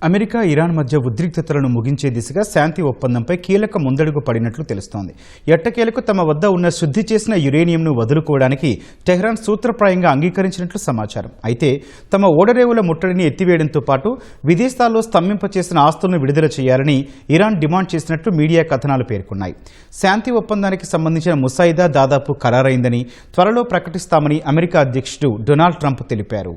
America Iran మధ్య ఉద్రిక్తతలను ముగించే దిశగా శాంతి ఒప్పందంపై కీలక ముందడుగు పడినట్లు తెలుస్తోంది. ఎట్టకేలకు తమ వద్ద ఉన్న శుద్ధి చేసిన యురేనియంను వదులుకోవడానికి టెహ్రాన్ సూత్రప్రాయంగా అంగీకరించినట్లు సమాచారం. అయితే తమ ఓడరేవుల ముట్టడిని ఎత్తివేయడంతో పాటు విదేశాల్లో స్తంభింపచేసిన ఆస్తులను విడుదల చేయాలని ఇరాన్ డిమాండ్ చేసినట్లు మీడియా కథనాలు పేర్కొన్నాయి. శాంతి ఒప్పందానికి సంబంధించిన ముసాయిదా దాదాపు ఖరారైందని, త్వరలో ప్రకటిస్తామని అమెరికా అధ్యక్షుడు డొనాల్డ్ ట్రంప్ తెలిపారు.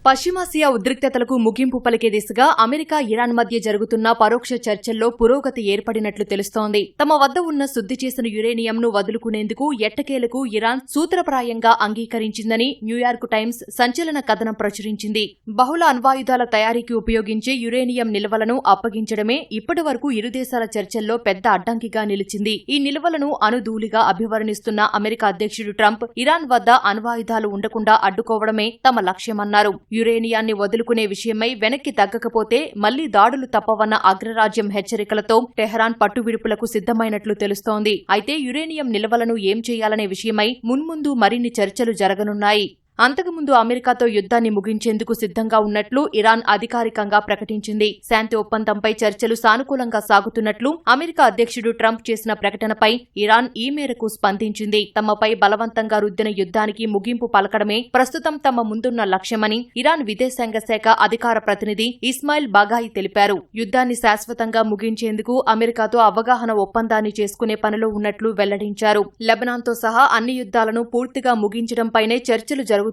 పశ్చిమాసియా ఉద్రిక్తతలకు ముగింపు పలికే దిశగా అమెరికా ఇరాన్ మధ్య జరుగుతున్న పరోక్ష చర్చల్లో పురోగతి ఏర్పడినట్లు తెలుస్తోంది. తమ వద్ద ఉన్న శుద్ధి చేసిన యురేనియంను వదులుకునేందుకు ఎట్టకేలకు ఇరాన్ సూత్రప్రాయంగా అంగీకరించిందని న్యూయార్క్ టైమ్స్ సంచలన కథనం ప్రచురించింది. బహుళ అణ్వాయుధాల తయారీకి ఉపయోగించే యురేనియం నిల్వలను అప్పగించడమే ఇప్పటి వరకు ఇరు దేశాల చర్చల్లో పెద్ద అడ్డంకిగా నిలిచింది. ఈ నిల్వలను అణుధూళిగా అభివర్ణిస్తున్న అమెరికా అధ్యక్షుడు ట్రంప్ ఇరాన్ వద్ద అణ్వాయుధాలు ఉండకుండా అడ్డుకోవడమే తమ లక్ష్యమన్నారు. యురేనియాన్ని వదులుకునే విషయమై వెనక్కి తగ్గకపోతే మళ్లీ దాడులు తప్పవన్న అగ్రరాజ్యం హెచ్చరికలతో టెహ్రాన్ పట్టువిడుపులకు సిద్దమైనట్లు తెలుస్తోంది. అయితే యురేనియం నిల్వలను ఏం చేయాలనే విషయమై మున్ముందు మరిన్ని చర్చలు జరగనున్నాయి. అంతకుముందు అమెరికాతో యుద్ధాన్ని ముగించేందుకు సిద్ధంగా ఉన్నట్లు ఇరాన్ అధికారికంగా ప్రకటించింది. శాంతి ఒప్పందంపై చర్చలు సానుకూలంగా సాగుతున్నట్లు అమెరికా అధ్యక్షుడు ట్రంప్ చేసిన ప్రకటనపై ఇరాన్ ఈ మేరకు స్పందించింది. తమపై బలవంతంగా రుద్దిన యుద్ధానికి ముగింపు పలకడమే ప్రస్తుతం తమ ముందున్న లక్ష్యమని ఇరాన్ విదేశాంగ శాఖ అధికార ప్రతినిధి ఇస్మాయిల్ బాఘాయి తెలిపారు. యుద్ధాన్ని శాశ్వతంగా ముగించేందుకు అమెరికాతో అవగాహన ఒప్పందాన్ని చేసుకునే పనిలో ఉన్నట్లు వెల్లడించారు. లెబనాన్తో సహా అన్ని యుద్ధాలను పూర్తిగా ముగించడంపైనే చర్చలు జరుగుతున్నట్లు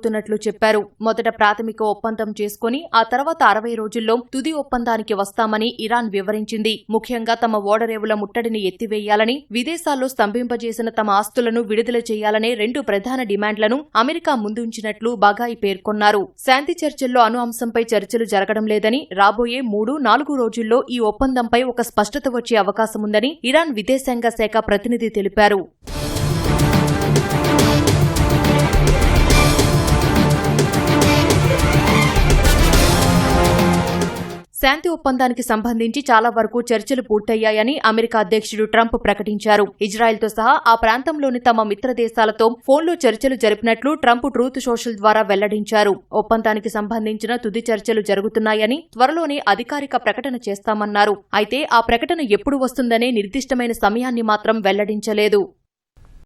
చెప్పారు. మొదట ప్రాథమిక ఒప్పందం చేసుకుని ఆ తర్వాత 60 రోజుల్లో తుది ఒప్పందానికి వస్తామని ఇరాన్ వివరించింది. ముఖ్యంగా తమ ఓడరేవుల ముట్టడిని ఎత్తివేయాలని, విదేశాల్లో స్తంభింపజేసిన తమ ఆస్తులను విడుదల చేయాలనే 2 ప్రధాన డిమాండ్లను అమెరికా ముందుంచినట్లు బాఘాయి పేర్కొన్నారు. శాంతి చర్చల్లో అణు అంశంపై చర్చలు జరగడం లేదని, రాబోయే 3-4 రోజుల్లో ఈ ఒప్పందంపై ఒక స్పష్టత వచ్చే అవకాశముందని ఇరాన్ విదేశాంగ శాఖ ప్రతినిధి తెలిపారు. శాంతి ఒప్పందానికి సంబంధించి చాలా వరకు చర్చలు పూర్తయ్యాయని అమెరికా అధ్యక్షుడు ట్రంప్ ప్రకటించారు. ఇజ్రాయెల్తో సహా ఆ ప్రాంతంలోని తమ మిత్ర దేశాలతో ఫోన్లో చర్చలు జరిపినట్లు ట్రంప్ ట్రూత్ సోషల్ ద్వారా వెల్లడించారు. ఒప్పందానికి సంబంధించిన తుది చర్చలు జరుగుతున్నాయని, త్వరలోనే అధికారిక ప్రకటన చేస్తామన్నారు. అయితే ఆ ప్రకటన ఎప్పుడు వస్తుందనే నిర్దిష్టమైన సమయాన్ని మాత్రం వెల్లడించలేదు.